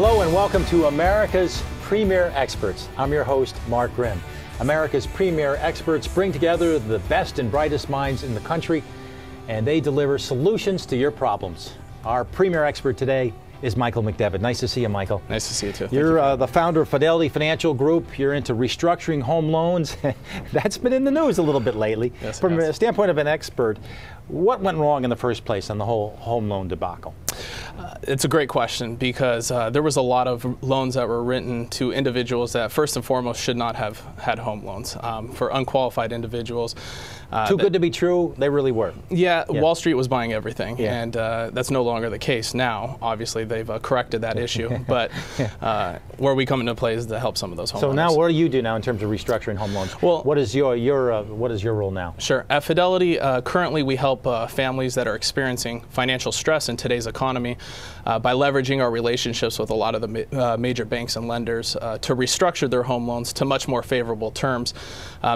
Hello and welcome to America's Premier Experts. I'm your host, Mark Grimm. America's Premier Experts bring together the best and brightest minds in the country, and they deliver solutions to your problems. Our Premier Expert today is Michael McDevit. Nice to see you, Michael. Nice to see you, too. You're the founder of Fidelity Financial Group. You're into restructuring home loans. That's been in the news a little bit lately. Yes, From a standpoint of an expert, what went wrong in the first place on the whole home loan debacle? It's a great question because there was a lot of loans that were written to individuals that first and foremost should not have had home loans. For unqualified individuals. Too good to be true, they really were. Yeah, Wall Street was buying everything, and that's no longer the case now. Obviously, they've corrected that issue, but where we come into play is to help some of those homeowners. So now what do you do now in terms of restructuring home loans? Well, what is your role now? Sure. At Fidelity, currently we help families that are experiencing financial stress in today's economy by leveraging our relationships with a lot of the major banks and lenders to restructure their home loans to much more favorable terms,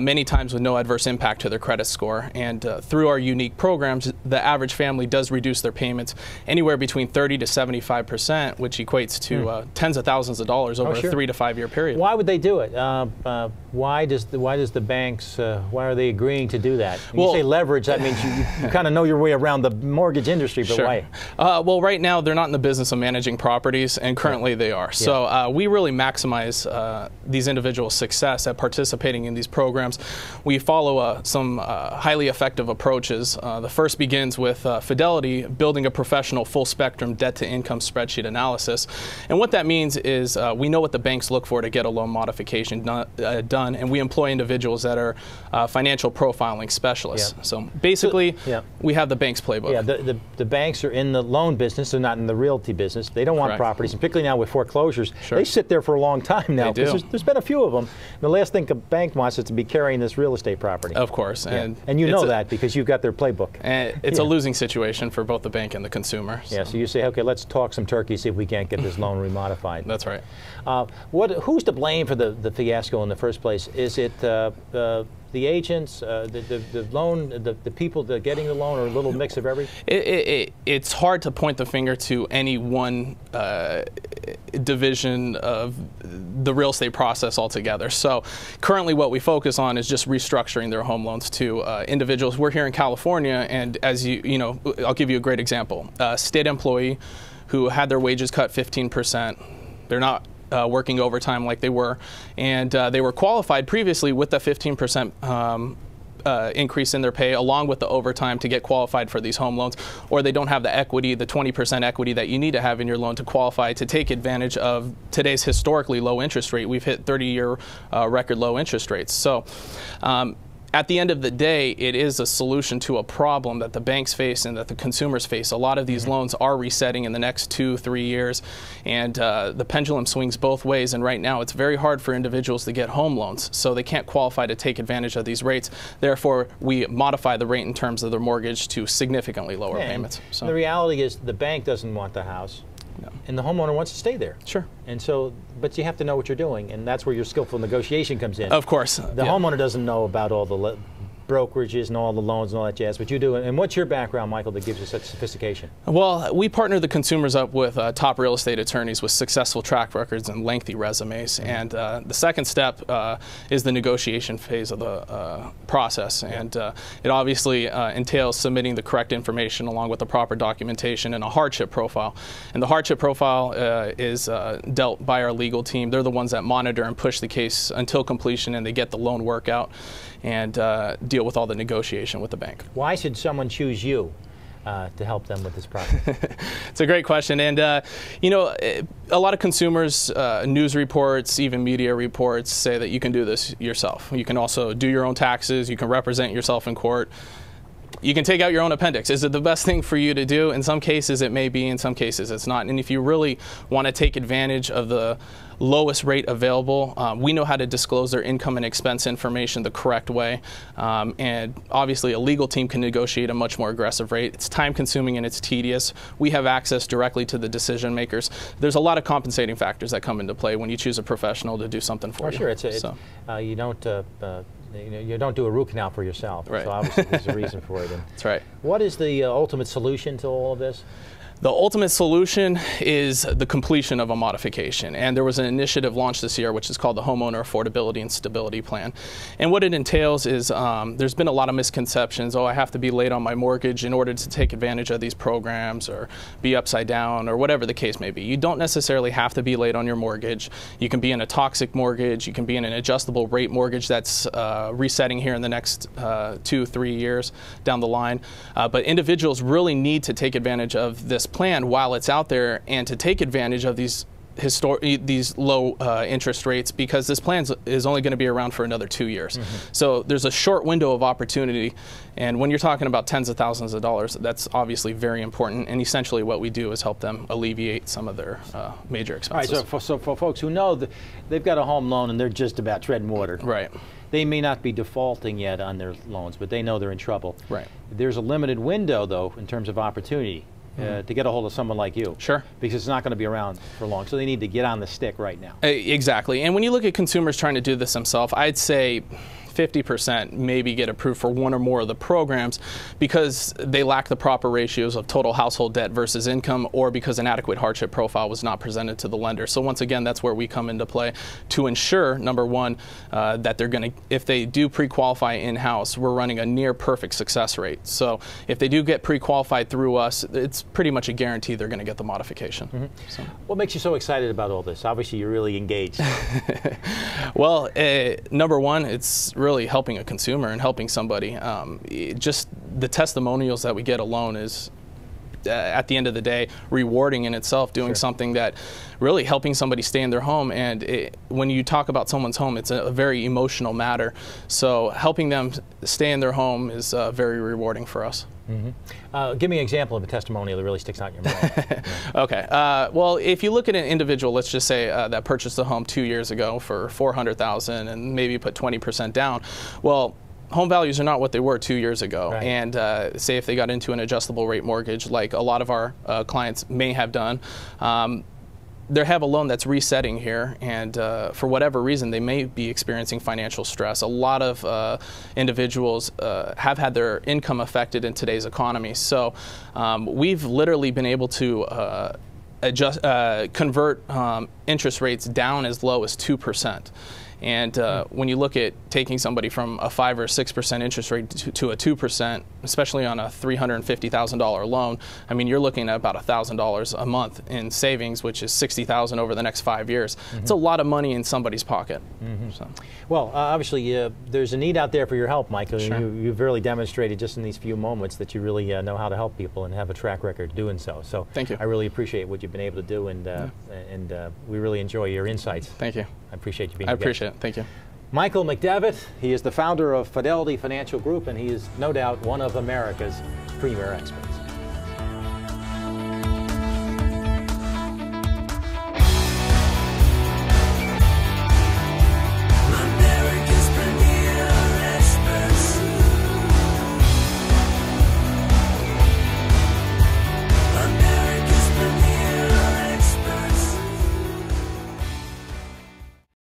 many times with no adverse impact to their credit score. And through our unique programs, the average family does reduce their payments anywhere between 30 to 75%, which equates to tens of thousands of dollars over a 3 to 5 year period. Why would they do it? Why does the banks? Why are they agreeing to do that? When you say leverage, that means you kind of know your way around the mortgage industry, but why? Well, right now they're not in the business of managing properties, and currently they are. So we really maximize these individuals' success at participating in these programs. We follow some highly effective approaches. The first begins with Fidelity building a professional full-spectrum debt-to-income spreadsheet analysis. And what that means is we know what the banks look for to get a loan modification done, and we employ individuals that are financial profiling specialists. So basically, we have the bank's playbook. Yeah, the banks are in the loan business, they're not in the realty business. They don't want properties, and particularly now with foreclosures, they sit there for a long time now. They do. There's been a few of them. The last thing a bank wants is to be carrying this real estate property. Of course. And you know that because you've got their playbook. And it's a losing situation for both the bank and the consumer. So. Yeah, so you say, okay, let's talk some turkey, see if we can't get this loan remodified. That's right. Who's to blame for the fiasco in the first place? Is it the agents, the loan, the people that are getting the loan, or a little mix of everything? It's hard to point the finger to any one division of the real estate process altogether. So currently what we focus on is just restructuring their home loans to individuals. We're here in California, and as you know, I'll give you a great example. A state employee who had their wages cut 15%. They're not working overtime like they were, and they were qualified previously with the 15% increase in their pay along with the overtime to get qualified for these home loans, or they don't have the equity, the 20% equity that you need to have in your loan to qualify to take advantage of today's historically low interest rate. We've hit 30-year record low interest rates. So at the end of the day, it is a solution to a problem that the banks face and that the consumers face. A lot of these loans are resetting in the next 2-3 years, and the pendulum swings both ways. And right now, it's very hard for individuals to get home loans, so they can't qualify to take advantage of these rates. Therefore, we modify the rate in terms of their mortgage to significantly lower payments. So the reality is the bank doesn't want the house. No. And the homeowner wants to stay there. Sure. And so, but you have to know what you're doing, and that's where your skillful negotiation comes in. Of course. The homeowner doesn't know about all the brokerages and all the loans and all that jazz, but you do. And what's your background, Michael, that gives you such sophistication? Well, we partner the consumers up with top real estate attorneys with successful track records and lengthy resumes. And the second step is the negotiation phase of the process. And it obviously entails submitting the correct information along with the proper documentation and a hardship profile. And the hardship profile is dealt by our legal team. They're the ones that monitor and push the case until completion, and they get the loan workout and deal with all the negotiation with the bank. Why should someone choose you to help them with this problem? It's a great question, and you know, a lot of consumers, news reports, even media reports say that you can do this yourself. You can also do your own taxes, you can represent yourself in court. You can take out your own appendix. Is it the best thing for you to do? In some cases it may be, in some cases it's not. And if you really want to take advantage of the lowest rate available, we know how to disclose their income and expense information the correct way. And obviously a legal team can negotiate a much more aggressive rate. It's time consuming and it's tedious. We have access directly to the decision makers. There's a lot of compensating factors that come into play when you choose a professional to do something for you. Sure, you don't do a root canal for yourself. Right. So obviously there's a reason for it. That's right. What is the ultimate solution to all of this? The ultimate solution is the completion of a modification, and there was an initiative launched this year which is called the Homeowner Affordability and Stability Plan. And what it entails is there's been a lot of misconceptions. Oh, I have to be late on my mortgage in order to take advantage of these programs, or be upside down, or whatever the case may be. You don't necessarily have to be late on your mortgage. You can be in a toxic mortgage, you can be in an adjustable rate mortgage that's resetting here in the next 2-3 years down the line. But individuals really need to take advantage of this plan while it's out there, and to take advantage of these low interest rates, because this plan is only going to be around for another 2 years. So there's a short window of opportunity, and when you're talking about tens of thousands of dollars, that's obviously very important. And essentially what we do is help them alleviate some of their major expenses. All right, so for folks who know that they've got a home loan and they're just about treading water, right? They may not be defaulting yet on their loans, but they know they're in trouble. Right. There's a limited window, though, in terms of opportunity. To get a hold of someone like you. Sure. Because it's not going to be around for long. So they need to get on the stick right now. Exactly. And when you look at consumers trying to do this themselves, I'd say 50% maybe get approved for one or more of the programs because they lack the proper ratios of total household debt versus income, or because an adequate hardship profile was not presented to the lender. So once again, that's where we come into play to ensure, number one, that they're going to, if they do pre-qualify in-house, we're running a near perfect success rate. So if they do get pre-qualified through us, it's pretty much a guarantee they're going to get the modification. So. What makes you so excited about all this? Obviously, you're really engaged. Well, number one, it's really helping a consumer and helping somebody. Just the testimonials that we get alone is, at the end of the day, rewarding in itself, doing something that really helping somebody stay in their home. And when you talk about someone's home, it's a very emotional matter. So helping them stay in their home is very rewarding for us. Give me an example of a testimonial that really sticks out in your mind. Okay. Well, if you look at an individual, let's just say that purchased a home 2 years ago for $400,000 and maybe put 20% down. Well, home values are not what they were 2 years ago. Right. And say if they got into an adjustable rate mortgage, like a lot of our clients may have done, they have a loan that's resetting here, and for whatever reason, they may be experiencing financial stress. A lot of individuals have had their income affected in today's economy. So we've literally been able to convert interest rates down as low as 2%. And when you look at taking somebody from a 5 or 6% interest rate to a 2%, especially on a $350,000 loan, I mean, you're looking at about $1,000 a month in savings, which is $60,000 over the next 5 years. It's a lot of money in somebody's pocket. So. Well, obviously, there's a need out there for your help, Michael. Sure. You've really demonstrated just in these few moments that you really know how to help people and have a track record doing so. So thank you. I really appreciate what you've been able to do, and we really enjoy your insights. Thank you. I appreciate you being I here. appreciate it. Thank you. Michael McDevit, he is the founder of Fidelity Financial Group, and he is no doubt one of America's premier experts.